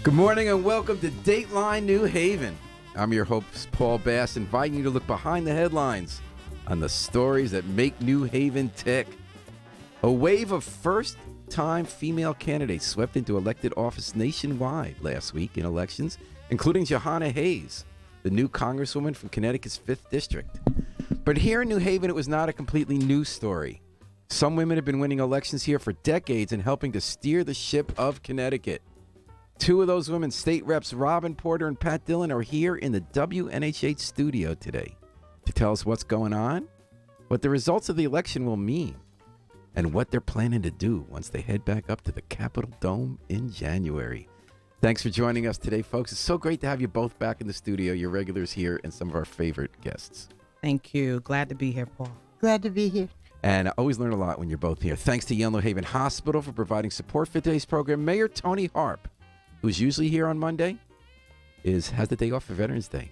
Good morning and welcome to Dateline New Haven. I'm your host, Paul Bass, inviting you to look behind the headlines on the stories that make New Haven tick. A wave of first-time female candidates swept into elected office nationwide last week in elections, including Johanna Hayes, the new congresswoman from Connecticut's 5th District. But here in New Haven, it was not a completely new story. Some women have been winning elections here for decades and helping to steer the ship of Connecticut. Two of those women, state reps Robyn Porter and Pat Dillon, are here in the WNHH studio today to tell us what's going on, what the results of the election will mean, and what they're planning to do once they head back up to the Capitol Dome in January. Thanks for joining us today, folks. It's so great to have you both back in the studio, your regulars here, and some of our favorite guests. Thank you. Glad to be here, Paul. Glad to be here. And I always learn a lot when you're both here. Thanks to Yale New Haven Hospital for providing support for today's program. Mayor Tony Harp, who's usually here on Monday, has the day off for Veterans Day.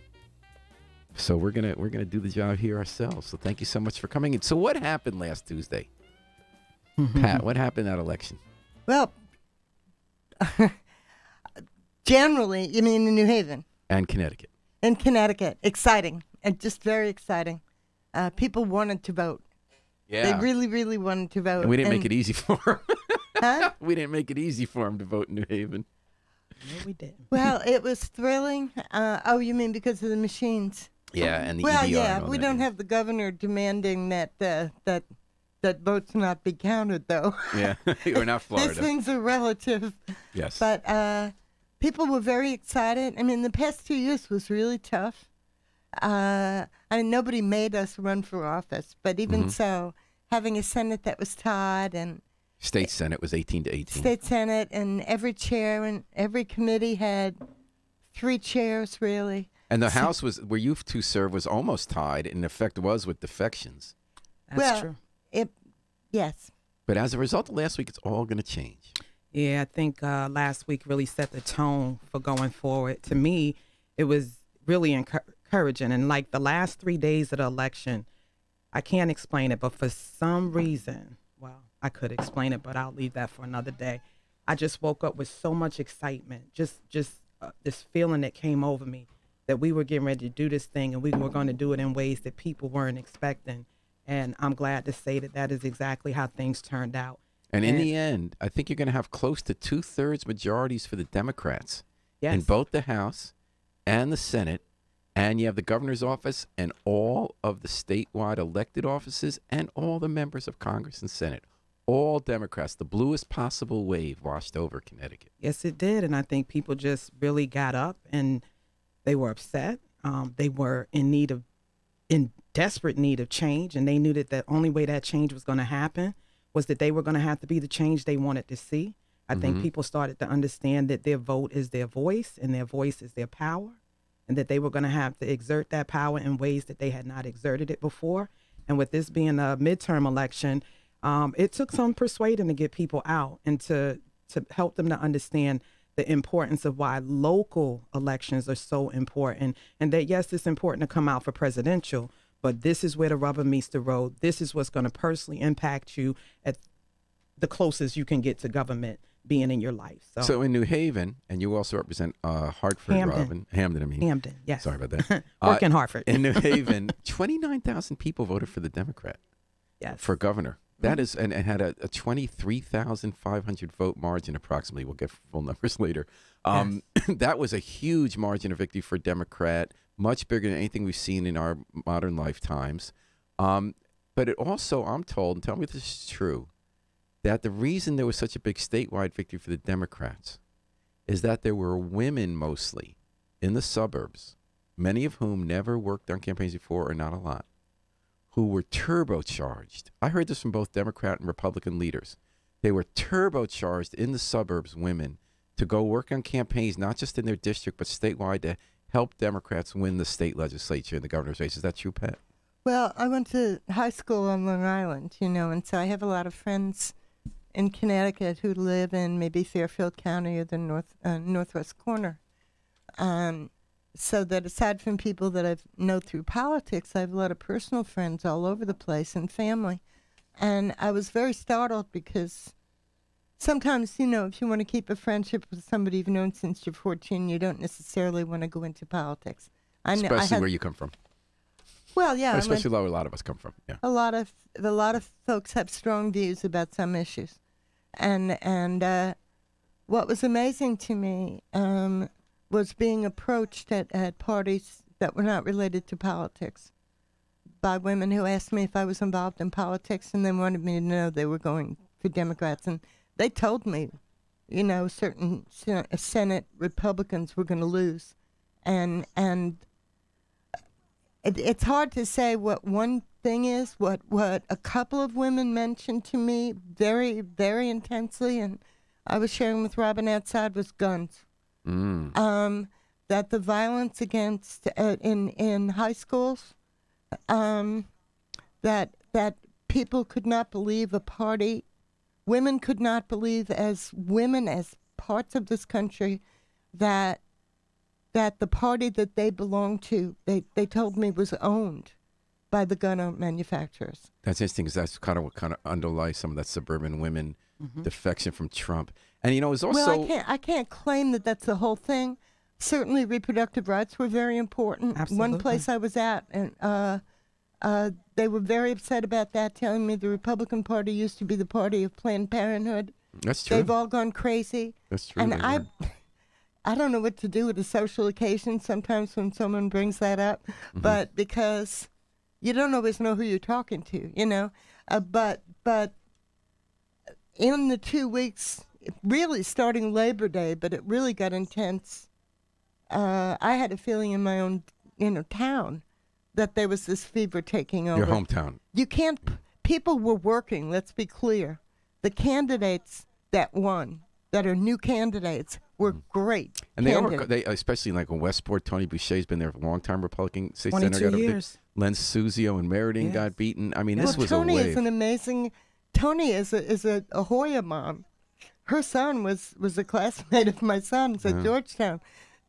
So we're gonna do the job here ourselves. So thank you so much for coming in. So what happened last Tuesday? Pat, what happened in that election? Well, generally, you mean in New Haven? And Connecticut. In Connecticut. Exciting. And just very exciting. People wanted to vote. Yeah. They really, really wanted to vote. And we didn't make it easy for them. Huh? We didn't make it easy for them to vote in New Haven. No, we didn't. Well, it was thrilling. Oh, you mean because of the machines? Yeah, and the well, EDR yeah, and all we that, don't yeah. have the governor demanding that votes not be counted, though. Yeah, we're not Florida. These things are relative. Yes. But people were very excited. I mean, the past 2 years was really tough. I mean, nobody made us run for office, but even so, having a Senate that was tied and State Senate was 18-18. State Senate, and every chair and every committee had 3 chairs, really. And the House was where you two served was almost tied. In effect, was with defections. That's true. Yes. But as a result of last week, it's all going to change. Yeah, I think last week really set the tone for going forward. To me, it was really encouraging. And like the last 3 days of the election, I can't explain it, but for some reason, well, I could explain it, but I'll leave that for another day. I just woke up with so much excitement, just this feeling that came over me that we were getting ready to do this thing and we were going to do it in ways that people weren't expecting. And I'm glad to say that that is exactly how things turned out. And in the end, I think you're going to have close to 2/3 majorities for the Democrats in both the House and the Senate. And you have the governor's office and all of the statewide elected offices and all the members of Congress and Senate. All Democrats. The bluest possible wave washed over Connecticut. Yes, it did. And I think people just really got up and they were upset. They were in desperate need of change. And they knew that the only way that change was going to happen was that they were going to have to be the change they wanted to see. I think people started to understand that their vote is their voice and their voice is their power, and that they were going to have to exert that power in ways that they had not exerted it before. And with this being a midterm election, it took some persuading to get people out and to help them to understand the importance of why local elections are so important, and that, yes, it's important to come out for presidential, but this is where the rubber meets the road. This is what's going to personally impact you at the closest you can get to government being in your life. So in New Haven, and you also represent Hartford, Hamden. Hamden, Hamden, yes. Sorry about that. Work in Hartford. In New Haven, 29,000 people voted for the Democrat for governor. That is, and had a 23,500 vote margin approximately. We'll get full numbers later. That was a huge margin of victory for Democrat, much bigger than anything we've seen in our modern lifetimes. But it also, I'm told, and tell me if this is true, that the reason there was such a big statewide victory for the Democrats is that there were women mostly in the suburbs, many of whom never worked on campaigns before or not a lot, who were turbocharged. I heard this from both Democrat and Republican leaders. They were turbocharged in the suburbs, women, to go work on campaigns, not just in their district, but statewide, to help Democrats win the state legislature and the governor's race. Is that true, Pat? Well, I went to high school on Long Island, and so I have a lot of friends in Connecticut who live in maybe Fairfield County or the northwest corner. So that aside from people that I know through politics, I have a lot of personal friends all over the place and family. And I was very startled because sometimes, you know, if you want to keep a friendship with somebody you've known since you're 14, you don't necessarily want to go into politics. Especially where you come from. Well, yeah. Especially where a lot of us come from. Yeah. A lot of folks have strong views about some issues. And what was amazing to me was being approached at parties that were not related to politics by women who asked me if I was involved in politics, and they wanted me to know they were going for Democrats. And they told me, you know, certain Senate Republicans were going to lose. And it's hard to say what one thing is. What a couple of women mentioned to me very, very intensely, and I was sharing with Robyn outside, was guns. That the violence against in high schools, that people could not believe women could not believe as women, as parts of this country, that the party that they belonged to, they told me, was owned by the gun manufacturers. That's interesting, because that's kind of what kind of underlies some of that suburban women defection from Trump. And, you know, it's also... Well, I can't claim that that's the whole thing. Certainly reproductive rights were very important. Absolutely. One place I was at, and they were very upset about that, telling me the Republican Party used to be the party of Planned Parenthood. That's true. They've all gone crazy. That's true. And I don't know what to do with a social occasion sometimes when someone brings that up, but because you don't always know who you're talking to, you know. But in the 2 weeks, really starting Labor Day, but it really got intense. I had a feeling in my own, town that there was this fever taking over. Your hometown. You can't. People were working. Let's be clear. The candidates that won, that are new candidates, were great. And they especially like in Westport, Tony Boucher's been there for a long time. Republican state 22 senator. years. Len Suzio and Meriden got beaten. I mean, this was Tony a wave. is an amazing. Tony is a Hoya mom. Her son was a classmate of my son's at Georgetown.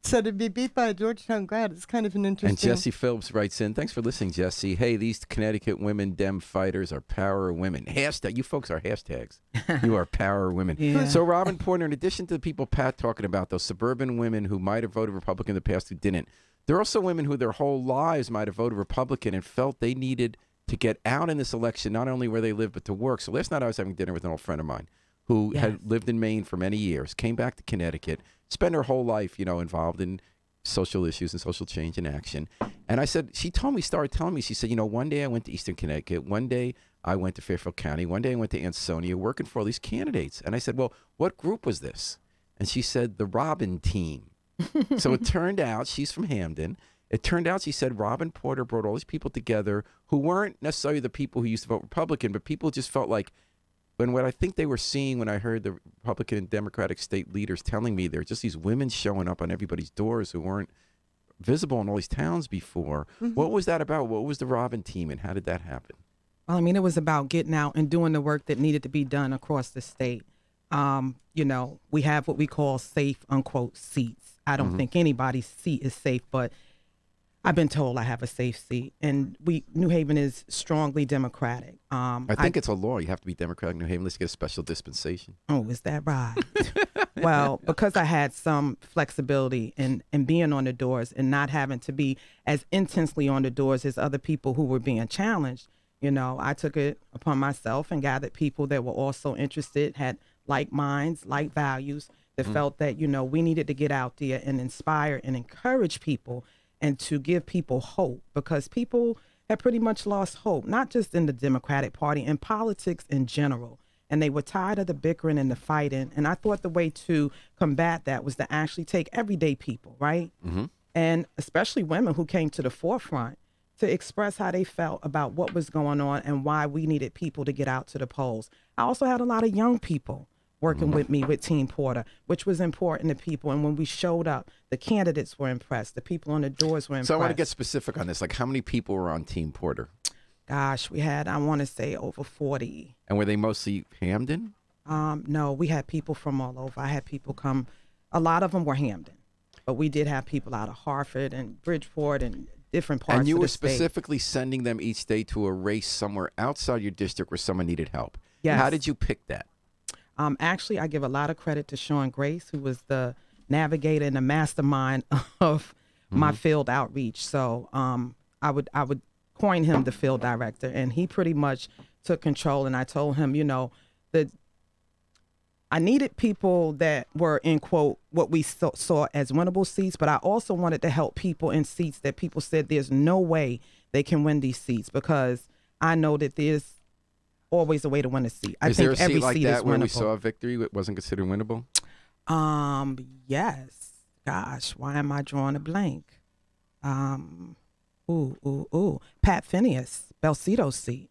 So to be beat by a Georgetown grad is kind of an interesting... And Jesse Phillips writes in, thanks for listening, Jesse. Hey, these Connecticut women Dem fighters are power women. Hashtag, you folks are hashtags. You are power women. Yeah. So Robyn Porter, in addition to the people Pat talking about, those suburban women who might have voted Republican in the past who didn't, there are also women who their whole lives might have voted Republican and felt they needed to get out in this election, not only where they live, but to work. So last night I was having dinner with an old friend of mine who had lived in Maine for many years, came back to Connecticut, spent her whole life, involved in social issues and social change and action. And I said, started telling me, she said, one day I went to Eastern Connecticut, one day I went to Fairfield County, one day I went to Ansonia working for all these candidates. And I said, well, what group was this? And she said, the Robyn team. So it turned out, she's from Hamden. It turned out, she said, Robyn Porter brought all these people together who weren't necessarily the people who used to vote Republican, but people just felt like, and what I think they were seeing when I heard the Republican and Democratic state leaders telling me there are just these women showing up on everybody's doors who weren't visible in all these towns before. What was that about? What was the Robyn team, and how did that happen? Well, I mean, it was about getting out and doing the work that needed to be done across the state. We have what we call safe, unquote, seats. I don't think anybody's seat is safe, but I've been told I have a safe seat, and New Haven is strongly Democratic. I think it's a law. You have to be Democratic in New Haven. Let's get a special dispensation. Oh, is that right? Well, because I had some flexibility in being on the doors and not having to be as intensely on the doors as other people who were being challenged, I took it upon myself and gathered people that were also interested, had like minds, like values, that felt that, we needed to get out there and inspire and encourage people and to give people hope, because people had pretty much lost hope, not just in the Democratic Party, in politics in general. And they were tired of the bickering and the fighting. And I thought the way to combat that was to actually take everyday people, right? And especially women who came to the forefront to express how they felt about what was going on and why we needed people to get out to the polls. I also had a lot of young people working with me with Team Porter, which was important to people. And when we showed up, the candidates were impressed. The people on the doors were impressed. So I want to get specific on this. Like, how many people were on Team Porter? Gosh, we had, I want to say, over 40. And were they mostly Hamden? No, we had people from all over. I had people come. A lot of them were Hamden. But we did have people out of Hartford and Bridgeport and different parts of the state. And you were specifically sending them each day to a race somewhere outside your district where someone needed help. Yes. How did you pick that? Actually, I give a lot of credit to Sean Grace, who was the navigator and the mastermind of my field outreach. So I would coin him the field director, and he pretty much took control. And I told him, that I needed people that were, in quote, what we saw as winnable seats, but I also wanted to help people in seats that people said there's no way they can win these seats, because I know that there's always a way to win a seat. I Is think there a seat every like seat that is where we winnable. saw a victory that wasn't considered winnable? Yes. Gosh, why am I drawing a blank? Pat Phineas, Belcito's seat.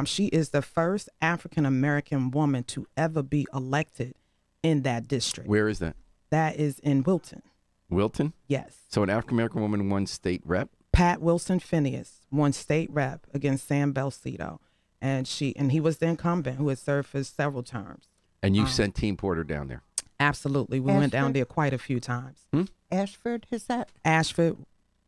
She is the first African-American woman to ever be elected in that district. Where is that? That is in Wilton. Wilton? Yes. So an African-American woman won state rep? Pat Wilson Phineas won state rep against Sam Belcito. And he was the incumbent who had served for several terms. And you sent Team Porter down there? Absolutely. We went down there quite a few times. Ashford, is that? Ashford,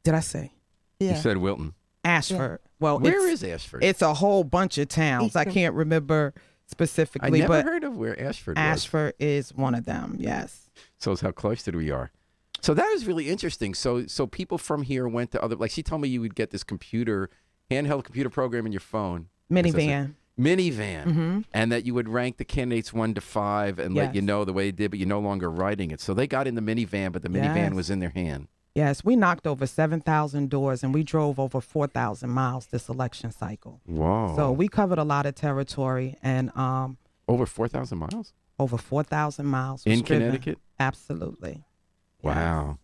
did I say? Yeah. You said Wilton. Ashford. Yeah. Well, where is Ashford? It's a whole bunch of towns. I can't remember specifically. I never but heard of where Ashford was. Ashford is one of them, yes. So it's how close that we are. So that was really interesting. So people from here went to other, like she told me you would get this handheld computer program in your phone. Minivan. And that you would rank the candidates 1 to 5 and let you know the way they did, but you're no longer writing it. So they got in the minivan, but the minivan was in their hand. Yes, we knocked over 7,000 doors, and we drove over 4,000 miles this election cycle. Whoa. So we covered a lot of territory, and over 4,000 miles? Over 4,000 miles. In Connecticut? Absolutely. Wow.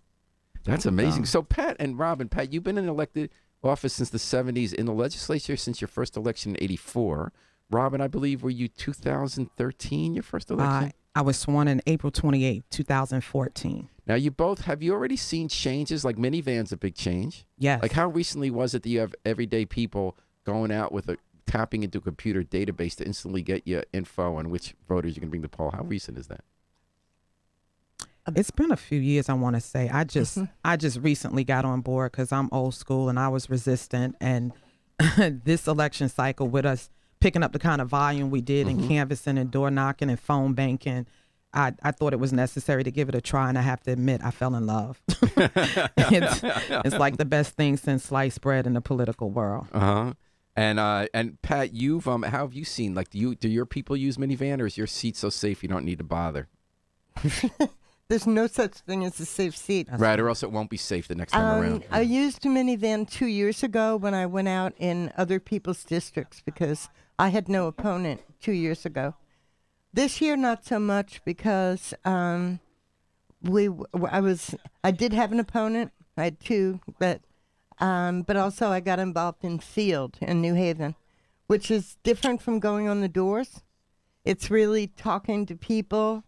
That's amazing. So Pat and Robyn, Pat, you've been in elected office since the 70s, in the legislature since your first election in 84. Robyn, I believe, were you 2013, your first election? I was sworn in April 28, 2014. Now, have you already seen changes? Like minivan's a big change. Yes. Like how recently was it that you have everyday people going out with tapping into a computer database to instantly get you info on which voters you can bring to the poll? How recent is that? It's been a few years, I want to say. I just recently got on board because I'm old school and I was resistant. And this election cycle, with us picking up the kind of volume we did in canvassing and door knocking and phone banking, I thought it was necessary to give it a try. And I have to admit, I fell in love. It's like the best thing since sliced bread in the political world. And Pat, how have you seen? Like, do your people use minivan, or is your seat so safe you don't need to bother? There's no such thing as a safe seat. Right, or else it won't be safe the next time around. I used a minivan 2 years ago when I went out in other people's districts because I had no opponent 2 years ago. This year, not so much because I did have an opponent. I had two, but also I got involved in field in New Haven, which is different from going on the doors. It's really talking to people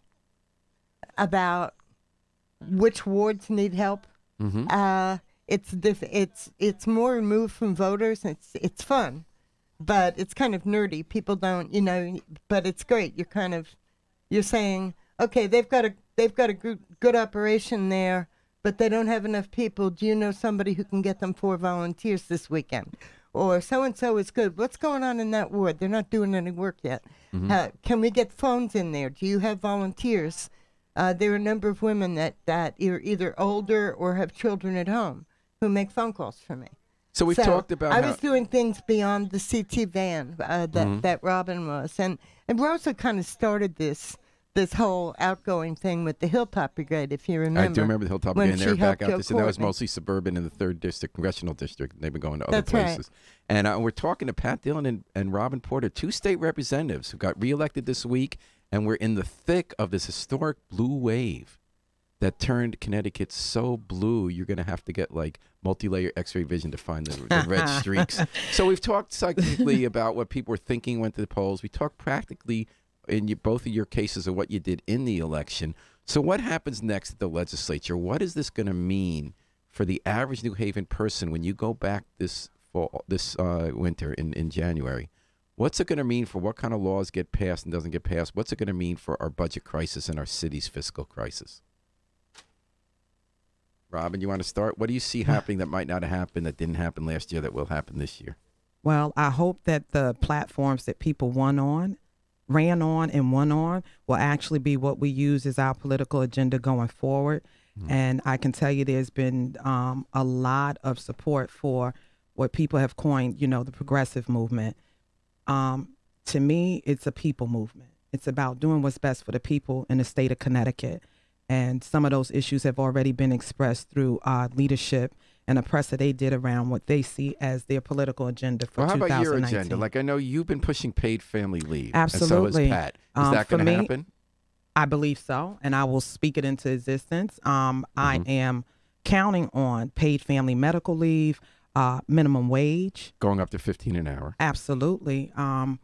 about which wards need help. It's more removed from voters. It's fun, but it's kind of nerdy. People don't, but it's great. You're saying, okay, they've got a good operation there, but they don't have enough people. Do you know somebody who can get them 4 volunteers this weekend? Or so-and-so is good. What's going on in that ward? They're not doing any work yet. Can we get phones in there? Do you have volunteers? There are a number of women that are either older or have children at home who make phone calls for me. So we've talked about I was doing things beyond the CT van that Robyn was. And Rosa kind of started this whole outgoing thing with the Hilltop Brigade, if you remember. I do remember the Hilltop Brigade, and they were back out this, and that was Courtney. mostly suburban in the 3rd District, Congressional District, and they've been going to other That's places. Right. And we're talking to Pat Dillon and Robyn Porter, 2 state representatives who got reelected this week, and we're in the thick of this historic blue wave that turned Connecticut so blue, you're going to have to get like multi-layer X-ray vision to find the red streaks. So we've talked psychically about what people were thinking went to the polls. We talked practically in both of your cases of what you did in the election. So what happens next at the legislature? What is this going to mean for the average New Haven person when you go back this winter in January? What's it going to mean for what kind of laws get passed and doesn't get passed? What's it going to mean for our budget crisis and our city's fiscal crisis? Robyn, you want to start? What do you see happening that might not have happened, that didn't happen last year, that will happen this year? Well, I hope that the platforms that people won on ran on and won on will actually be what we use as our political agenda going forward. And I can tell you there's been a lot of support for what people have coined, the progressive movement. To me, it's a people movement. It's about doing what's best for the people in the state of Connecticut. And some of those issues have already been expressed through leadership and a press that they did around what they see as their political agenda for 2019. How about your agenda? Like, I know you've been pushing paid family leave. Absolutely. And so has Pat. Is that going to happen? I believe so, and I will speak it into existence. I am counting on paid family medical leave, minimum wage. Going up to $15 an hour. Absolutely. And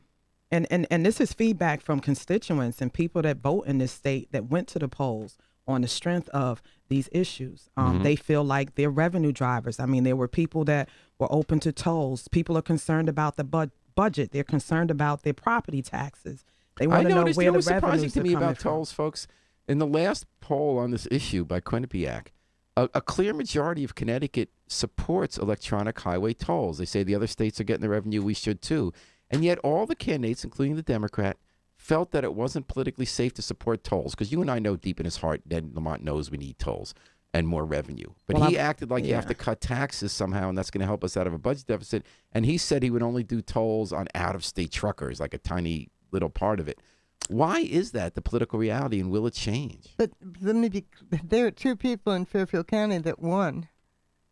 this is feedback from constituents and people that vote in this state that went to the polls on the strength of these issues. They feel like they're revenue drivers. I mean, there were people that were open to tolls. People are concerned about the budget. They're concerned about their property taxes. They want to know where the revenues are coming from. Surprising to me about tolls, folks. In the last poll on this issue by Quinnipiac, a clear majority of Connecticut supports electronic highway tolls. They say the other states are getting the revenue, we should too. And yet all the candidates, including the Democrat, felt that it wasn't politically safe to support tolls. Because you and I know deep in his heart Ned Lamont knows we need tolls and more revenue. But he acted like you have to cut taxes somehow, and that's going to help us out of a budget deficit. And he said he would only do tolls on out-of-state truckers, like a tiny little part of it. Why is that the political reality, and will it change? But let me be, there are two people in Fairfield County that won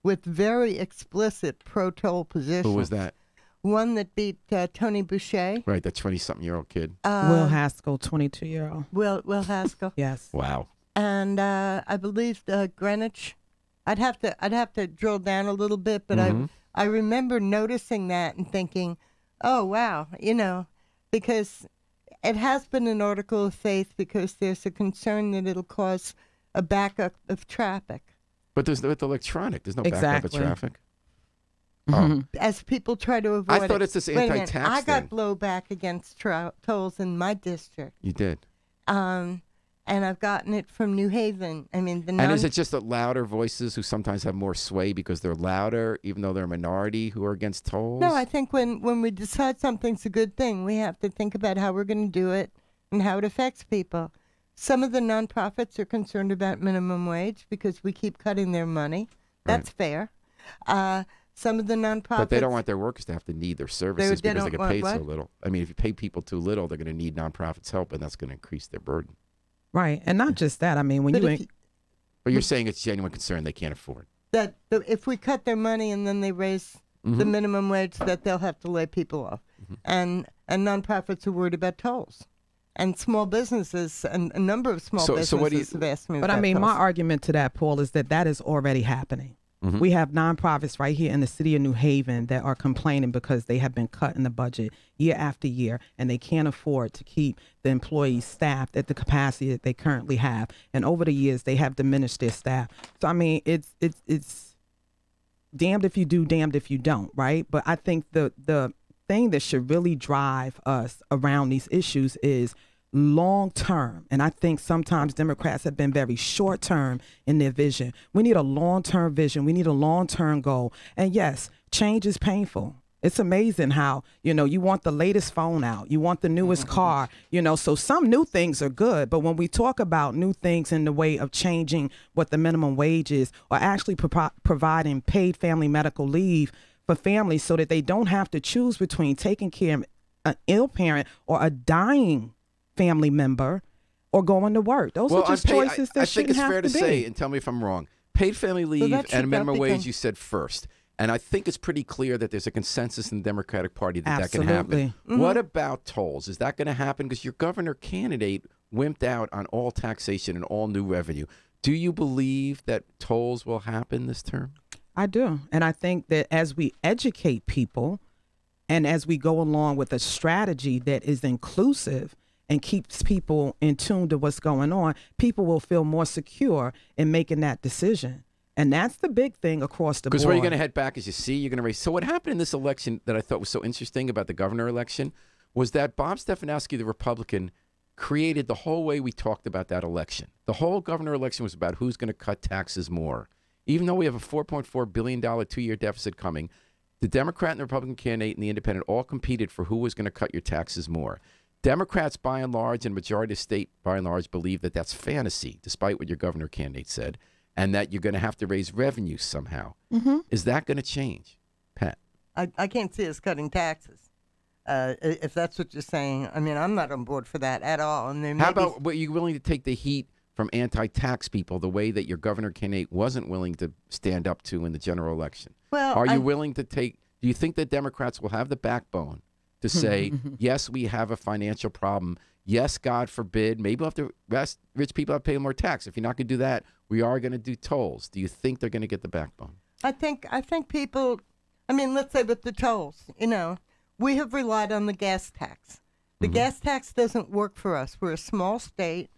with very explicit pro-toll positions. Who was that? One that beat Tony Boucher. Right, that 20-something-year-old kid. Will Haskell, 22-year-old. Will Haskell. Yes. Wow. And I believe Greenwich. I'd have to drill down a little bit, but I remember noticing that and thinking, oh wow, because it has been an article of faith because there's a concern that it'll cause a backup of traffic. But it's electronic. There's no backup of traffic. As people try to avoid it. I thought it's this anti-tax thing. I got blowback against tolls in my district. You did? And I've gotten it from New Haven. I mean, and is it just the louder voices who sometimes have more sway because they're louder, even though they're a minority, who are against tolls? No, I think when we decide something's a good thing, we have to think about how we're going to do it and how it affects people. Some of the nonprofits are concerned about minimum wage because we keep cutting their money. That's fair. Some of the nonprofits... But they don't want their workers to have to need their services because they get paid so little. I mean, if you pay people too little, they're going to need nonprofits' help, and that's going to increase their burden. Right, and not just that. I mean, when But you're saying it's genuine concern they can't afford. That if we cut their money and then they raise the minimum wage, that they'll have to lay people off. And nonprofits are worried about tolls. And small businesses, and a number of small businesses have asked me about But I mean, tolls. my argument to that, Paul, is that is already happening. We have nonprofits right here in the city of New Haven that are complaining because they have been cut in the budget year after year, and they can't afford to keep the employees staffed at the capacity that they currently have. And over the years, they have diminished their staff. So I mean, it's damned if you do, damned if you don't, right? But I think the thing that should really drive us around these issues is long term. And I think sometimes Democrats have been very short term in their vision. We need a long term vision. We need a long term goal. And yes, change is painful. It's amazing how, you want the latest phone out. You want the newest car, so some new things are good. But when we talk about new things in the way of changing what the minimum wage is, or actually providing paid family medical leave for families so that they don't have to choose between taking care of an ill parent or a dying family member or going to work. Those are just choices that shouldn't have to be. I think it's fair to say, and tell me if I'm wrong, paid family leave and minimum wage you said first. And I think it's pretty clear that there's a consensus in the Democratic Party that can happen. What about tolls? Is that going to happen? Because your governor candidate wimped out on all taxation and all new revenue. Do you believe that tolls will happen this term? I do. And I think that as we educate people and as we go along with a strategy that is inclusive and keeps people in tune to what's going on, people will feel more secure in making that decision. And that's the big thing across the board. Because where you're going to head back, as you see, you're going to raise. So what happened in this election that I thought was so interesting about the governor election was that Bob Stefanowski, the Republican, created the whole way we talked about that election. The whole governor election was about who's going to cut taxes more. Even though we have a $4.4 billion 2-year deficit coming, the Democrat and the Republican candidate and the Independent all competed for who was going to cut your taxes more. Democrats, by and large, and majority of state, by and large, believe that that's fantasy, despite what your governor candidate said, and that you're going to have to raise revenue somehow. Is that going to change, Pat? I can't see us cutting taxes. If that's what you're saying. I mean, I'm not on board for that at all. And how about, were you willing to take the heat from anti-tax people the way that your governor candidate wasn't willing to stand up to in the general election? Well, are you willing to take, do you think that Democrats will have the backbone to say, yes, we have a financial problem. Yes, God forbid, maybe we'll have to rich people have to pay more tax. If you're not going to do that, we are going to do tolls. Do you think they're going to get the backbone? I think people, I mean, let's say with the tolls, we have relied on the gas tax. The gas tax doesn't work for us. We're a small state,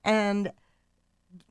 and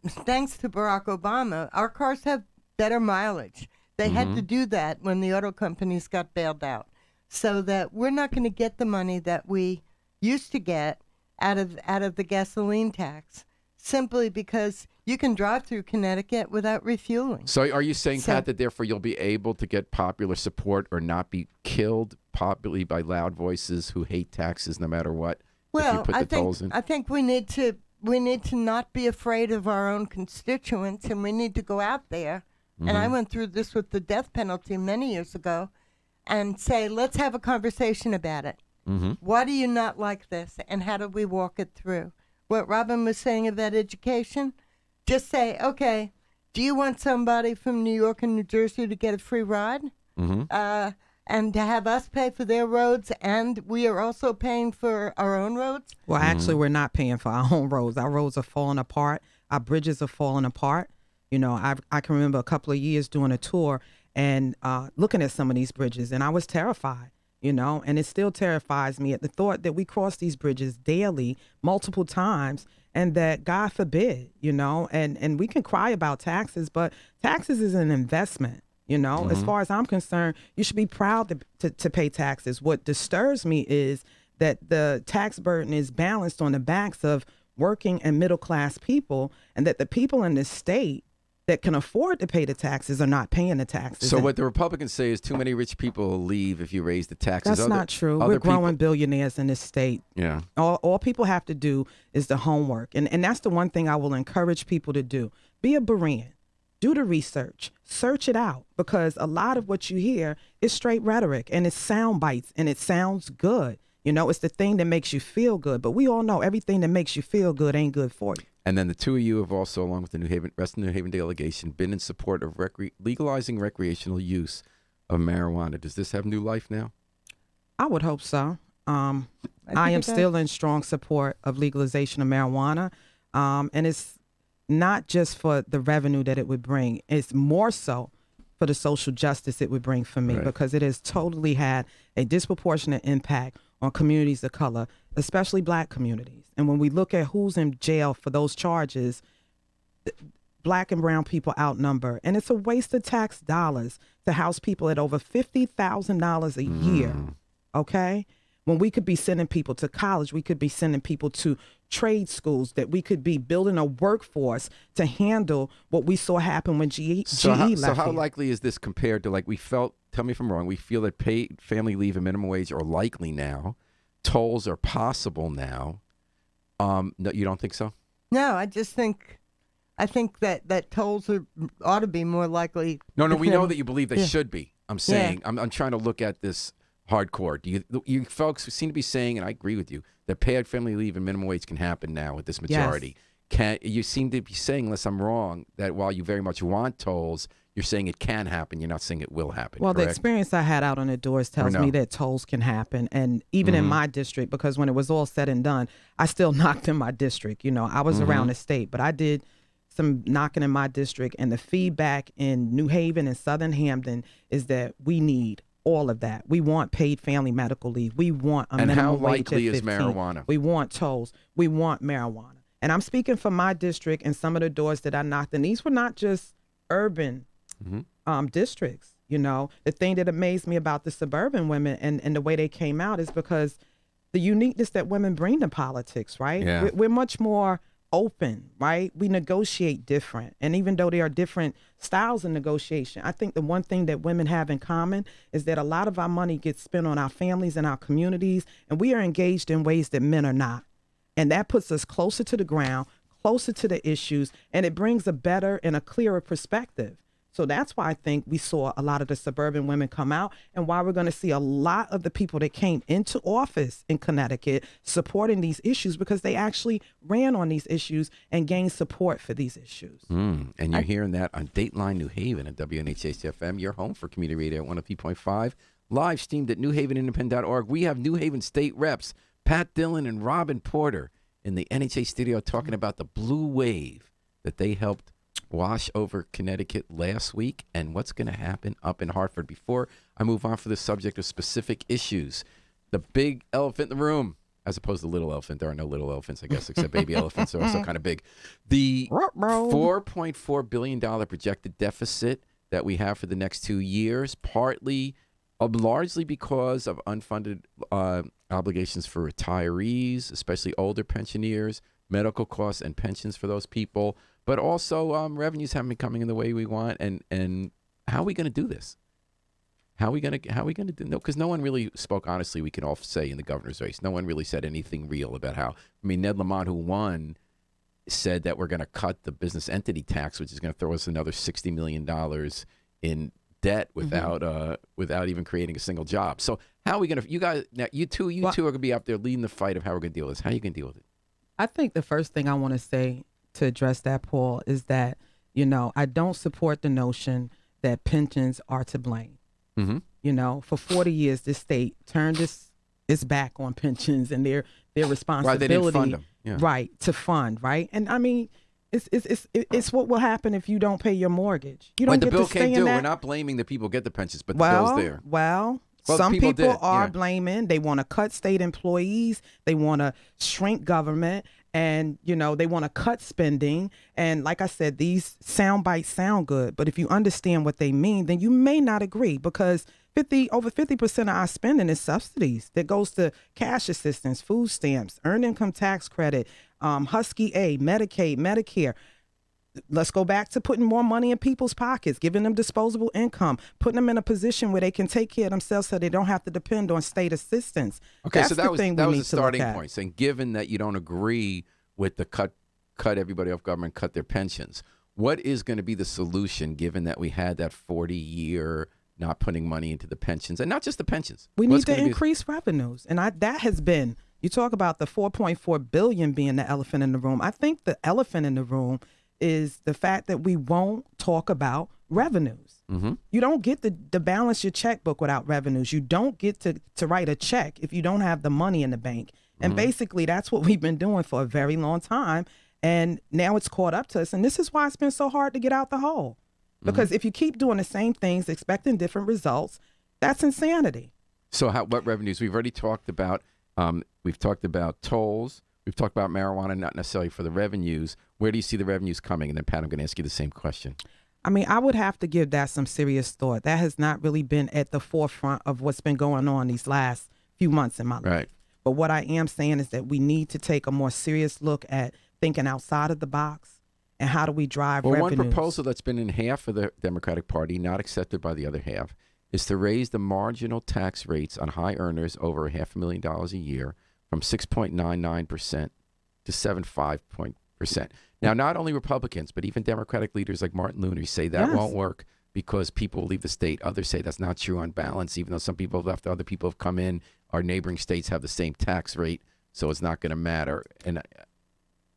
thanks to Barack Obama, our cars have better mileage. They had to do that when the auto companies got bailed out, so that we're not going to get the money that we used to get out of the gasoline tax, simply because you can drive through Connecticut without refueling. So are you saying, Pat, that therefore you'll be able to get popular support or not be killed popularly by loud voices who hate taxes no matter what? Well, if you put the tolls in? I think we need to not be afraid of our own constituents, and we need to go out there. And I went through this with the death penalty many years ago, and say, let's have a conversation about it. Why do you not like this, and how do we walk it through? What Robyn was saying about education, just say, okay, do you want somebody from New York and New Jersey to get a free ride? And to have us pay for their roads, and we are also paying for our own roads? Well, actually, we're not paying for our own roads. Our roads are falling apart. Our bridges are falling apart. I can remember a couple of years doing a tour and looking at some of these bridges, and I was terrified, and it still terrifies me at the thought that we cross these bridges daily, multiple times, and that, God forbid, and we can cry about taxes, but taxes is an investment. As far as I'm concerned, you should be proud to pay taxes. What disturbs me is that the tax burden is balanced on the backs of working and middle class people, and that the people in this state that can afford to pay the taxes are not paying the taxes. So what the Republicans say is too many rich people will leave if you raise the taxes. That's not true. We're growing billionaires in this state. Yeah. All people have to do is the homework. And that's the one thing I will encourage people to do. Be a Berean. Do the research. Search it out, because a lot of what you hear is straight rhetoric, and it's sound bites, and it sounds good. It's the thing that makes you feel good. But we all know everything that makes you feel good ain't good for you. And then the two of you have also, along with the rest of the New Haven delegation, been in support of legalizing recreational use of marijuana. Does this have new life now? I would hope so. I am still in strong support of legalization of marijuana. And it's not just for the revenue that it would bring. It's more so for the social justice it would bring for me, because it has totally had a disproportionate impact on communities of color, especially Black communities. And when we look at who's in jail for those charges, Black and brown people outnumber. And it's a waste of tax dollars to house people at over $50,000 a year, okay? When we could be sending people to college, we could be sending people to trade schools, that we could be building a workforce to handle what we saw happen when GE left. So how likely is this compared to, like, we felt, tell me if I'm wrong, we feel that paid family leave and minimum wage are likely now. Tolls are possible now. No, you don't think so? No, I think that tolls ought to be more likely. No, we know that you believe they should be. I'm saying, I'm trying to look at this hardcore. Do you folks seem to be saying, and I agree with you, that paid family leave and minimum wage can happen now with this majority? Yes. You seem to be saying, unless I'm wrong, that while you very much want tolls, you're saying it can happen. You're not saying it will happen. Well, correct? The experience I had out on the doors tells me that tolls can happen. And even in my district, because when it was all said and done, I still knocked in my district. I was around the state, but I did some knocking in my district. And the feedback in New Haven and Southern Hampden is that we need all of that. We want paid family medical leave. We want a minimum wage at 15. And how likely is marijuana? We want tolls. We want marijuana. And I'm speaking for my district and some of the doors that I knocked. And these were not just urban districts. The thing that amazed me about the suburban women and the way they came out is because the uniqueness that women bring to politics, right? Yeah. We're much more open, right? We negotiate different. And even though there are different styles of negotiation, I think the one thing that women have in common is that a lot of our money gets spent on our families and our communities, and we are engaged in ways that men are not. And that puts us closer to the ground, closer to the issues, and it brings a better and a clearer perspective. So that's why I think we saw a lot of the suburban women come out, and why we're going to see a lot of the people that came into office in Connecticut supporting these issues, because they actually ran on these issues and gained support for these issues. And you're hearing that on Dateline New Haven at WNHH-FM, your home for community radio at 103.5, live streamed at newhavenindependent.org. We have New Haven State Reps Pat Dillon and Robyn Porter in the NHA studio talking about the blue wave that they helped wash over Connecticut last week and what's going to happen up in Hartford. Before I move on for the subject of specific issues, the big elephant in the room, as opposed to little elephant. There are no little elephants, I guess, except baby elephants are also kind of big. The $4.4 billion projected deficit that we have for the next 2 years, partly, largely because of unfunded obligations for retirees, especially older pensioners, medical costs and pensions for those people, but also revenues haven't been coming in the way we want. And how are we going to do this? How are we going to do? No, because no one really spoke honestly. We can all say in the governor's race, no one really said anything real about how. I mean, Ned Lamont, who won, said that we're going to cut the business entity tax, which is going to throw us another $60 million in debt without even creating a single job. So how are we going to? You guys, now you two are going to be out there leading the fight of how we're going to deal with this. How are you going to deal with it? I think the first thing I want to say to address that, Paul, is that, I don't support the notion that pensions are to blame. Mm-hmm. For 40 years, this state turned its back on pensions and their responsibility, right, they didn't fund them. Yeah. Right, to fund, right? And I mean, it's what will happen if you don't pay your mortgage. You don't the get bill to stay came in due. that. We're not blaming the people who get the pensions, but the bill's there. Well, some people are blaming. They want to cut state employees. They want to shrink government. And, they want to cut spending. And like I said, these sound bites sound good. But if you understand what they mean, then you may not agree, because over 50% of our spending is subsidies that goes to cash assistance, food stamps, earned income tax credit, Husky A, Medicaid, Medicare. Let's go back to putting more money in people's pockets, giving them disposable income, putting them in a position where they can take care of themselves so they don't have to depend on state assistance. Okay, That's so that was the starting point. point, saying given that you don't agree with the cut everybody off government, cut their pensions, what is going to be the solution given that we had that 40-year not putting money into the pensions, and not just the pensions? We need to increase revenues. And that has been, you talk about the $4.4 billion being the elephant in the room. I think the elephant in the room is the fact that we won't talk about revenues. Mm-hmm. You don't get to balance your checkbook without revenues. You don't get to write a check if you don't have the money in the bank. And basically, that's what we've been doing for a very long time. And now it's caught up to us. And this is why it's been so hard to get out the hole. Because if you keep doing the same things, expecting different results, that's insanity. So what revenues? We've already talked about, tolls. We've talked about marijuana, not necessarily for the revenues. Where do you see the revenues coming? And then, Pat, I'm going to ask you the same question. I mean, I would have to give that some serious thought. That has not really been at the forefront of what's been going on these last few months in my life. Right. But what I am saying is that we need to take a more serious look at thinking outside of the box and how do we drive revenues. One proposal that's been in half of the Democratic Party, not accepted by the other half, is to raise the marginal tax rates on high earners over $500,000 a year from 6.99% to 7.5%. Now, not only Republicans, but even Democratic leaders like Martin Looney say that won't work because people will leave the state. Others say that's not true on balance, even though some people have left, other people have come in. Our neighboring states have the same tax rate, so it's not going to matter. And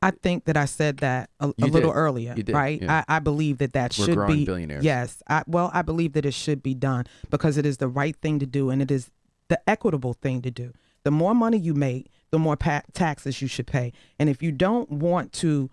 I think that I said that a little earlier, right? Yeah. I believe that We're should growing be billionaires. Yes. I believe that it should be done because it is the right thing to do, and it is the equitable thing to do. The more money you make, the more taxes you should pay. And if you don't want to,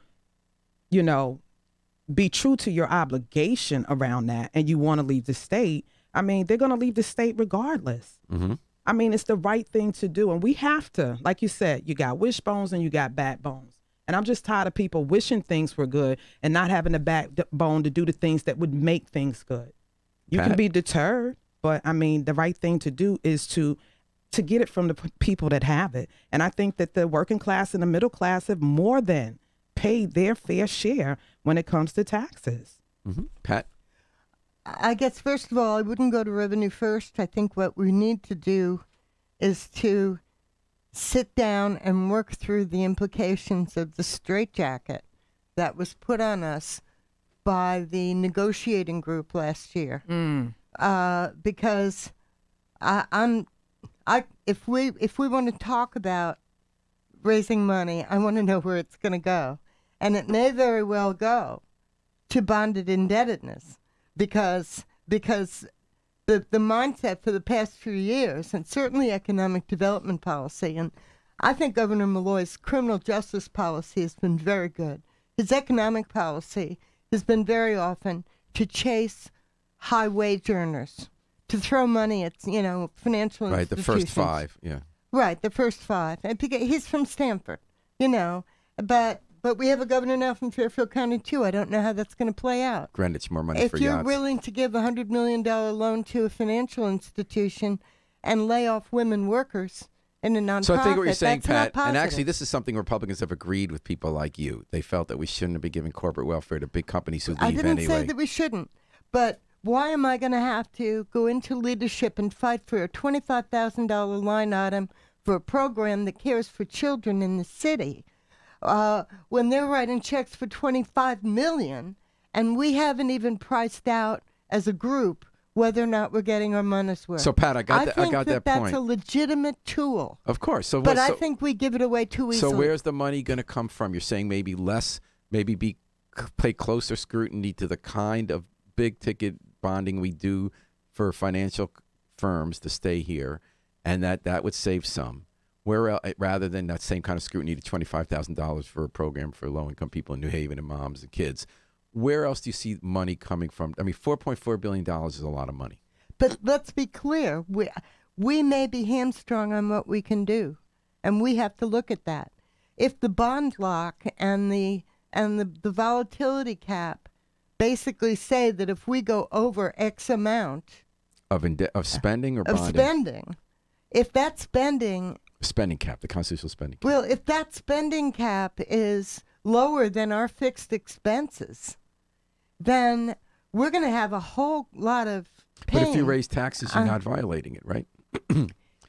be true to your obligation around that, and you want to leave the state, I mean, they're going to leave the state regardless. Mm-hmm. I mean, it's the right thing to do. And we have to, like you said, you got wishbones and you got backbones. And I'm just tired of people wishing things were good and not having the backbone to do the things that would make things good. You can be deterred, but I mean, the right thing to do is to get it from the people that have it. And I think that the working class and the middle class have more than pay their fair share when it comes to taxes. Pat? I guess, first of all, I wouldn't go to revenue first. I think what we need to do is to sit down and work through the implications of the straitjacket that was put on us by the negotiating group last year. Because if we want to talk about raising money, I want to know where it's going to go. And it may very well go to bonded indebtedness because the mindset for the past few years, and certainly economic development policy, and I think Governor Malloy's criminal justice policy has been very good. His economic policy has been very often to chase high wage earners, to throw money at, financial institutions. Right, the first five, yeah. Right, the first five. And he's from Stanford, but we have a governor now from Fairfield County, too. I don't know how that's going to play out. Greenwich, more money for yachts. If you're yachts. willing to give a $100 million loan to a financial institution and lay off women workers in a nonprofit, so I think what you're saying, that's Pat, not positive. and actually this is something Republicans have agreed with people like you. They felt that we shouldn't be giving corporate welfare to big companies who leave I didn't anyway. say that we shouldn't, but why am I going to have to go into leadership and fight for a $25,000 line item for a program that cares for children in the city when they're writing checks for $25 million and we haven't even priced out as a group whether or not we're getting our money's worth? So, Pat, I got that point. That's a legitimate tool. Of course. But I think we give it away too easily. So where's the money going to come from? You're saying maybe pay closer scrutiny to the kind of big ticket bonding we do for financial firms to stay here, and that would save some. Where rather than that same kind of scrutiny to $25,000 for a program for low-income people in New Haven and moms and kids. Where else do you see money coming from? I mean, $4.4 billion is a lot of money. But let's be clear. We may be hamstrung on what we can do, and we have to look at that. If the bond lock and the volatility cap basically say that if we go over X amount of spending or bonding? Of spending. If that spending... Spending cap, the constitutional spending cap. Well, if that spending cap is lower than our fixed expenses, then we're going to have a whole lot of pain. But if you raise taxes, you're not violating it, right?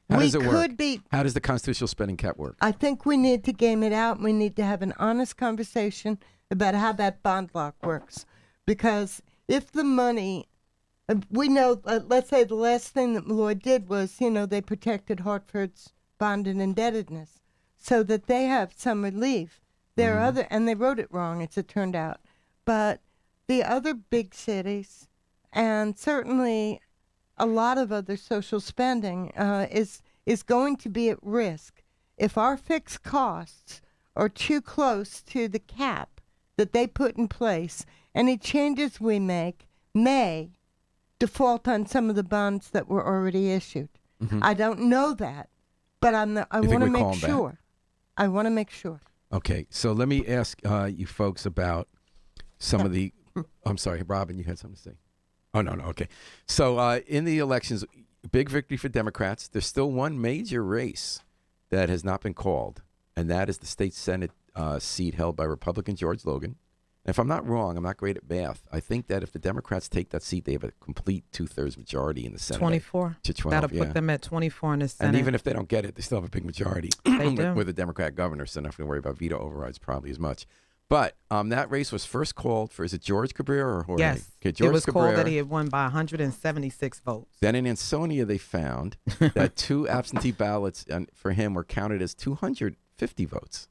How does it work? How does the constitutional spending cap work? I think we need to game it out. We need to have an honest conversation about how that bond lock works. Because if the money, we know, let's say the last thing that Malloy did was, they protected Hartford's bonded indebtedness so that they have some relief. There are other, and they wrote it wrong, as it turned out. But the other big cities, and certainly a lot of other social spending, is going to be at risk if our fixed costs are too close to the cap that they put in place. Any changes we make may default on some of the bonds that were already issued. I don't know that, but I want to make sure. I want to make sure. Okay, so let me ask you folks about some of the... I'm sorry, Robyn, you had something to say. Oh, no, okay. So in the elections, big victory for Democrats. There's still one major race that has not been called, and that is the state Senate seat held by Republican George Logan. And if I'm not wrong, I'm not great at math. I think that if the Democrats take that seat, they have a complete 2/3 majority in the Senate. 24. To 12, That'll put them at 24 in the Senate. And even if they don't get it, they still have a big majority with a Democrat governor, so not going to worry about veto overrides probably as much. But that race was first called for, is it George Cabrera or Jorge? Yes, okay, George it was Cabrera. called that he had won by 176 votes. Then in Ansonia, they found that 2 absentee ballots for him were counted as 250 votes.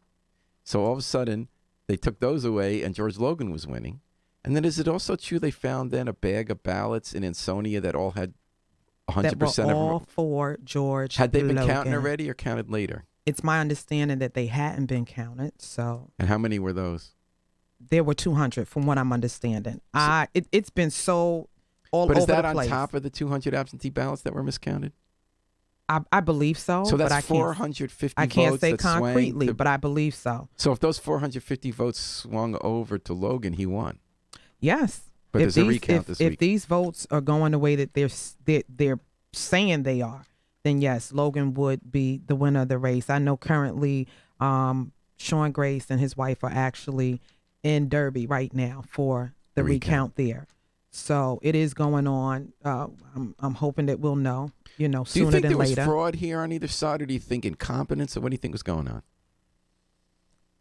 So all of a sudden, they took those away, and George Logan was winning. And then is it also true they found then a bag of ballots in Ansonia that all had 100% that were of them? all for George Had they been Logan. counting already or counted later? It's my understanding that they hadn't been counted. So. And how many were those? There were 200, from what I'm understanding. It's been so all over the place. But is that on top of the 200 absentee ballots that were miscounted? I believe so. So that's but 450 votes. I can't say concretely, but I believe so. So if those 450 votes swung over to Logan, he won. Yes. But there's a recount this week. If these votes are going the way that they're saying they are, then yes, Logan would be the winner of the race. I know currently Sean Grace and his wife are actually in Derby right now for the recount there. So it is going on. I'm hoping that we'll know, sooner than later. Do you think there was fraud here on either side, or do you think incompetence, or what do you think was going on?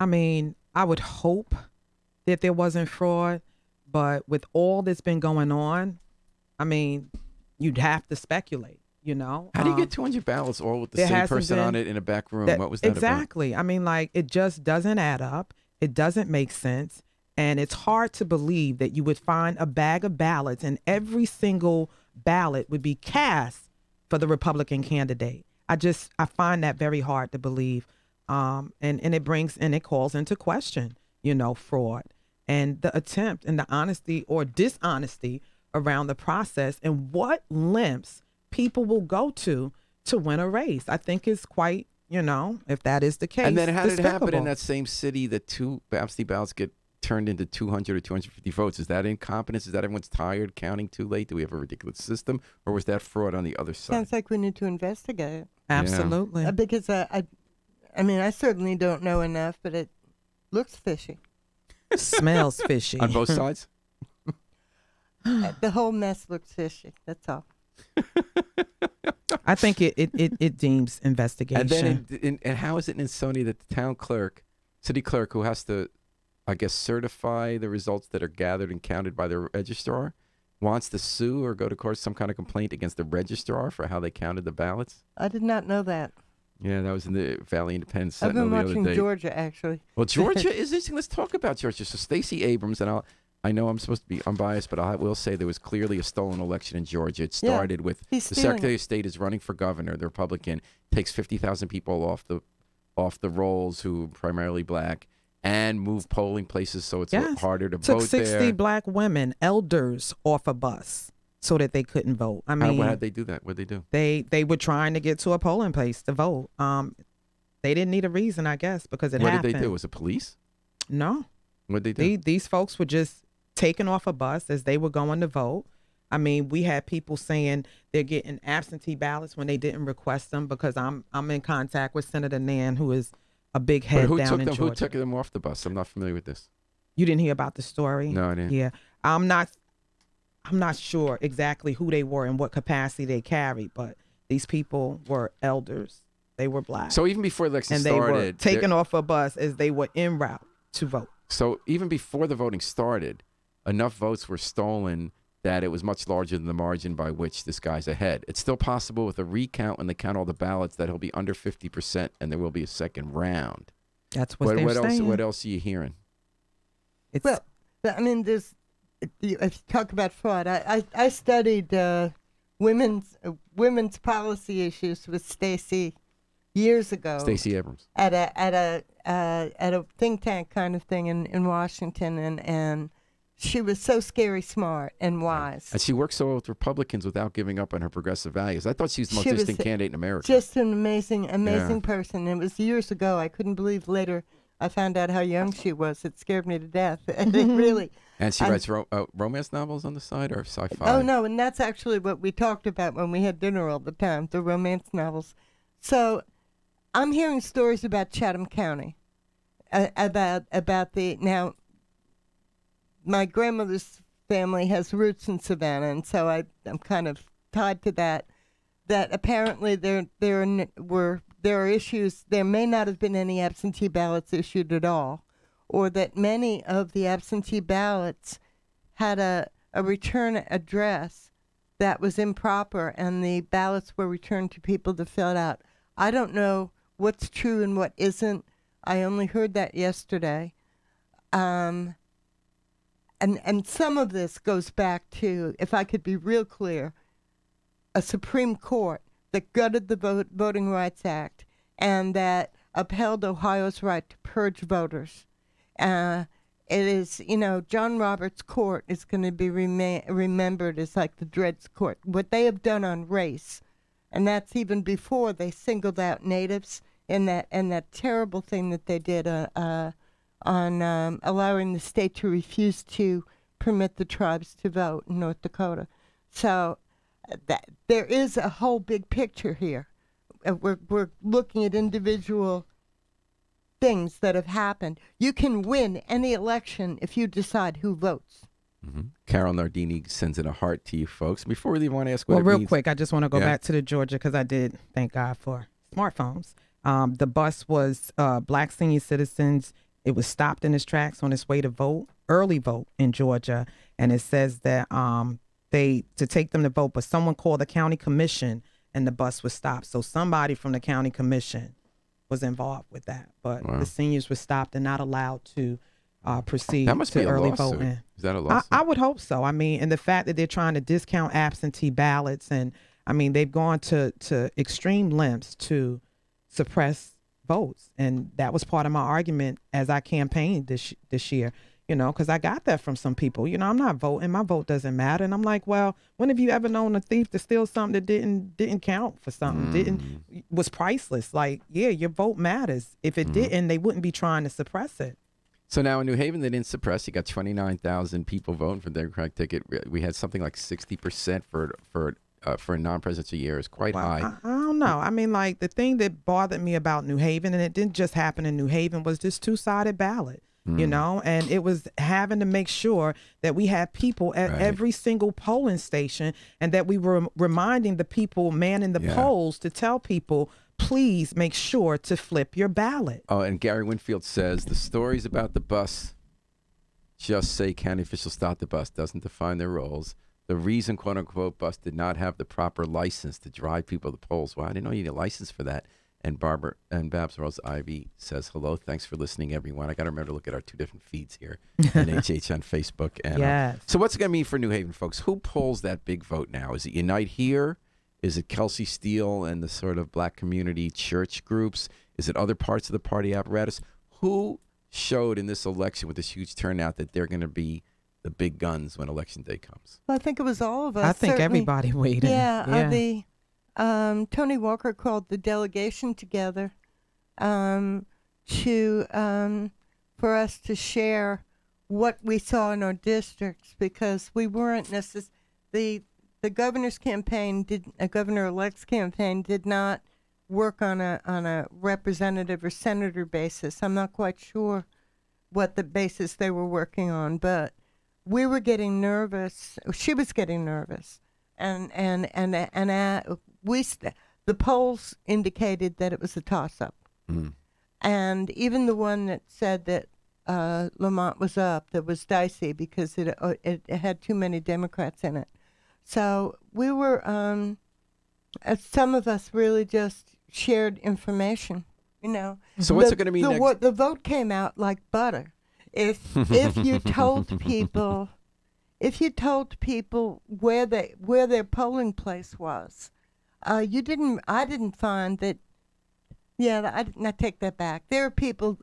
I mean, I would hope that there wasn't fraud, but with all that's been going on, I mean, you'd have to speculate, How do you get 200 ballots all with the same person on it in a back room? What was that exactly. about? I mean, it just doesn't add up. It doesn't make sense. And it's hard to believe that you would find a bag of ballots and every single ballot would be cast for the Republican candidate. I find that very hard to believe. And it calls into question, fraud and the attempt and the honesty or dishonesty around the process and what lengths people will go to win a race. I think is quite, if that is the case. And then how did it happen in despicable. that same city that 2 absentee ballots get turned into 200 or 250 votes? Is that incompetence? Is that everyone's tired, counting too late? Do we have a ridiculous system? Or was that fraud on the other side? Sounds like we need to investigate it. Absolutely. Because I certainly don't know enough, but it looks fishy. Smells fishy. On both sides? The whole mess looks fishy. That's all. I think it deems investigation. And then, and how is it in Sony that the town clerk, city clerk, who has to, I guess, certify the results that are gathered and counted by the registrar, wants to sue or go to court, some kind of complaint against the registrar for how they counted the ballots? I did not know that. Yeah, that was in the Valley Independent I've Sentinel been the other watching day. Georgia, actually. Well, Georgia is interesting. Let's talk about Georgia. So Stacey Abrams, and I know I'm supposed to be unbiased, but I will say there was clearly a stolen election in Georgia. It started with the Secretary of State is running for governor, the Republican, takes 50,000 people off the rolls who are primarily black, and move polling places so it's harder to vote there. Took 60 black women, elders, off a bus so that they couldn't vote. I mean, how did they do that? What did they do? They were trying to get to a polling place to vote. They didn't need a reason, I guess, because it happened. What did they do? Was it police? No. What did they do? These folks were just taken off a bus as they were going to vote. I mean, we had people saying they're getting absentee ballots when they didn't request them, because I'm in contact with Senator Nan, who is a big head down in Georgia. Who took them off the bus? I'm not familiar with this. You didn't hear about the story? No, I didn't. Yeah. I'm not sure exactly who they were and what capacity they carried, but these people were elders. They were black. So even before the election started, started, they were taken off a bus as they were en route to vote. So even before the voting started, enough votes were stolen that it was much larger than the margin by which this guy's ahead. It's still possible with a recount when they count all the ballots that he'll be under 50% and there will be a second round. That's what they're saying. What else are you hearing? Well, I mean, if you talk about fraud, I studied women's policy issues with Stacey years ago. Stacey Abrams. At a think tank kind of thing in Washington, and she was so scary smart and wise. And she worked so well with Republicans without giving up on her progressive values. I thought she was the most interesting candidate in America. Just an amazing person. It was years ago. I couldn't believe later I found out how young she was. It scared me to death. And it really. And she writes romance novels on the side, or sci-fi? Oh, no, and that's actually what we talked about when we had dinner all the time, the romance novels. So I'm hearing stories about Chatham County, about the, now, my grandmother's family has roots in Savannah, and so I'm kind of tied to that apparently there are issues. There may not have been any absentee ballots issued at all, or that many of the absentee ballots had a return address that was improper, and the ballots were returned to people to fill it out. I don't know what's true and what isn't. I only heard that yesterday. And some of this goes back to, if I could be real clear, a Supreme Court that gutted the Voting Rights Act and that upheld Ohio's right to purge voters. It is, John Roberts' court is going to be remembered as like the Dredd's court. What they have done on race, and that's even before they singled out natives, and that terrible thing that they did on allowing the state to refuse to permit the tribes to vote in North Dakota. So there is a whole big picture here. We're looking at individual things that have happened. You can win any election if you decide who votes. Mm-hmm. Carol Nardini sends in a heart to you folks. Before we leave, I want to ask what it real means. quick, I just want to go back to the Georgia because I did, thank God for smartphones. The bus was black senior citizens. It was stopped in its tracks on its way to vote, early vote in Georgia. And it says that to take them to vote, but someone called the county commission and the bus was stopped. So somebody from the county commission was involved with that. But the seniors were stopped and not allowed to proceed that must to be a early lawsuit. voting. Is that a lawsuit? I would hope so. I mean, and the fact that they're trying to discount absentee ballots, and I mean, they've gone to extreme lengths to suppress votes, and that was part of my argument as I campaigned this year. You know, because I got that from some people. You know, I'm not voting. My vote doesn't matter. And I'm like, well, when have you ever known a thief to steal something that didn't count for something? Was priceless. Like, yeah, your vote matters. If it didn't, they wouldn't be trying to suppress it. So now in New Haven, they didn't suppress. You got 29,000 people voting for the Democratic ticket. We had something like 60% for a non-presidential year. Is quite high. I don't know. I mean, like, the thing that bothered me about New Haven, and it didn't just happen in New Haven, was this two-sided ballot. You know, and it was having to make sure that we had people at every single polling station, and that we were reminding the people manning the polls to tell people, please make sure to flip your ballot. Oh, and Gary Winfield says the stories about the bus just say county officials stopped the bus doesn't define their roles. The reason, quote unquote, bus did not have the proper license to drive people to the polls. Well, I didn't know you need a license for that. And Babs Rose Ivy says, hello, thanks for listening, everyone. I got to remember to look at our two different feeds here, NHH on Facebook. And, so what's it going to mean for New Haven, folks? Who pulls that big vote now? Is it Unite Here? Is it Kelsey Steele and the sort of black community church groups? Is it other parts of the party apparatus? Who showed in this election with this huge turnout that they're going to be the big guns when election day comes? Well, I think it was all of us. I think certainly. everybody waited. Yeah. Tony Walker called the delegation together for us to share what we saw in our districts, because we weren't necessarily the governor's campaign governor-elect's campaign did not work on a representative or senator basis. I'm not quite sure what the basis they were working on, but we were getting nervous. She was getting nervous, the polls indicated that it was a toss-up. And even the one that said that Lamont was up, that was dicey because it had too many Democrats in it. So we were, some of us really just shared information, you know. So what's it going to mean next? The vote came out like butter. If you told people, where their polling place was, I didn't find that. Yeah, I take that back. There are people,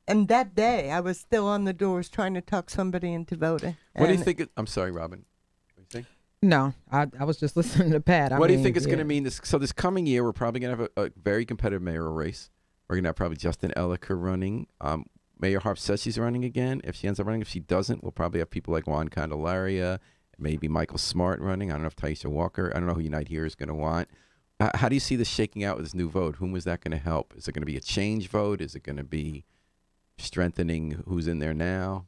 and that day I was still on the doors trying to talk somebody into voting. What do you think? I'm sorry, Robyn. What do you think? No, I was just listening to Pat. What do you think it's going to mean? So this coming year, we're probably going to have a very competitive mayoral race. We're going to have probably Justin Elicker running. Mayor Harp says she's running again. If she ends up running, if she doesn't, we'll probably have people like Juan Candelaria, maybe Michael Smart running. I don't know if Taisha Walker. I don't know who Unite Here is going to want. How do you see this shaking out with this new vote? Whom was that going to help? Is it going to be a change vote? Is it going to be strengthening who's in there now?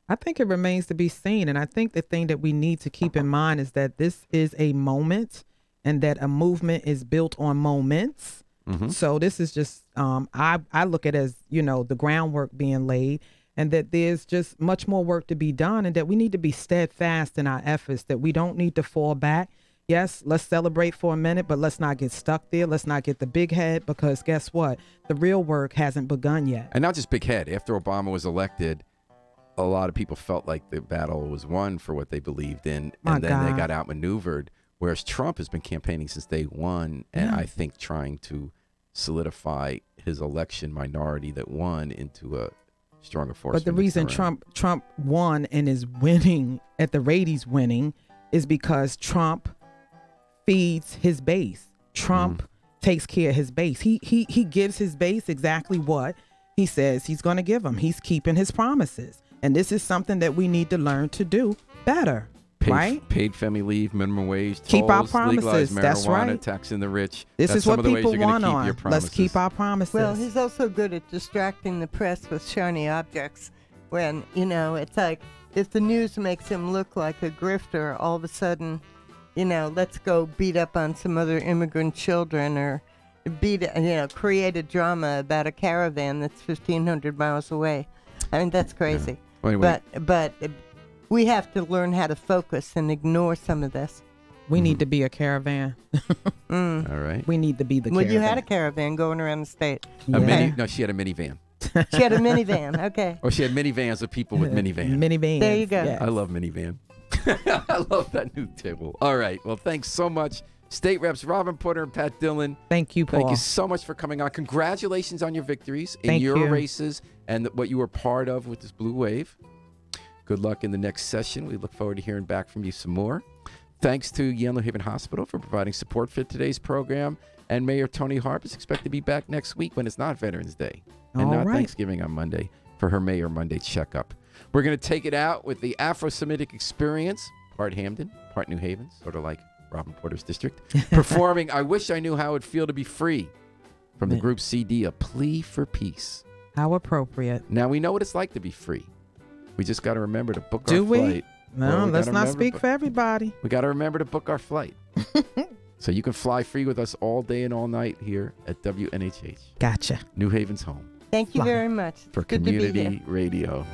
I think it remains to be seen. And I think the thing that we need to keep in mind is that this is a moment, and that a movement is built on moments. So this is just, I look at it as, you know, the groundwork being laid, and that there's just much more work to be done, and that we need to be steadfast in our efforts, that we don't need to fall back. Yes, let's celebrate for a minute, but let's not get stuck there. Let's not get the big head, because guess what? The real work hasn't begun yet. And not just big head. After Obama was elected, a lot of people felt like the battle was won for what they believed in, and then they got outmaneuvered. Whereas Trump has been campaigning since day one, and I think trying to solidify his election minority that won into a stronger force. But the reason Trump won and is winning at the rate he's winning is because Trump feeds his base. Trump takes care of his base. He gives his base exactly what he says he's going to give them. He's keeping his promises. And this is something that we need to learn to do better. right? Paid family leave, minimum wage, Keep our tolls, legalized promises. marijuana, That's right. taxing the rich. This That's is some what of the ways people you're gonna want keep on. your promises. Let's keep our promises. Well, he's also good at distracting the press with shiny objects. When, it's like if the news makes him look like a grifter, all of a sudden, let's go beat up on some other immigrant children or create a drama about a caravan that's 1,500 miles away. I mean, that's crazy. Yeah. Well, anyway. But we have to learn how to focus and ignore some of this. We need to be a caravan. All right. We need to be the Well, caravan. you had a caravan going around the state. No, she had a minivan. She had a minivan. Okay. Or she had minivans of people with minivans. Minivans. There you go. Yes. I love minivan. I love that new table. All right. Well, thanks so much, State Reps Robyn Porter and Pat Dillon. Thank you, Paul. Thank you so much for coming on. Congratulations on your victories in Thank your you. races and what you were part of with this Blue Wave. Good luck in the next session. We look forward to hearing back from you some more. Thanks to Yale New Haven Hospital for providing support for today's program. And Mayor Toni Harp is expected to be back next week when it's not Veterans Day and All not right. Thanksgiving on Monday for her Mayor Monday checkup. We're going to take it out with the Afro-Semitic Experience, part Hamden, part New Haven, sort of like Robyn Porter's district, performing I Wish I Knew How It'd Feel to Be Free from the group CD, A Plea for Peace. How appropriate. Now, we know what it's like to be free. We just got to remember to book Do our we? flight. No, Well, we let's gotta not remember, speak but- for everybody. We got to remember to book our flight. So you can fly free with us all day and all night here at WNHH, Gotcha. New Haven's home Thank you Fly. very much. for Good to be here. community radio.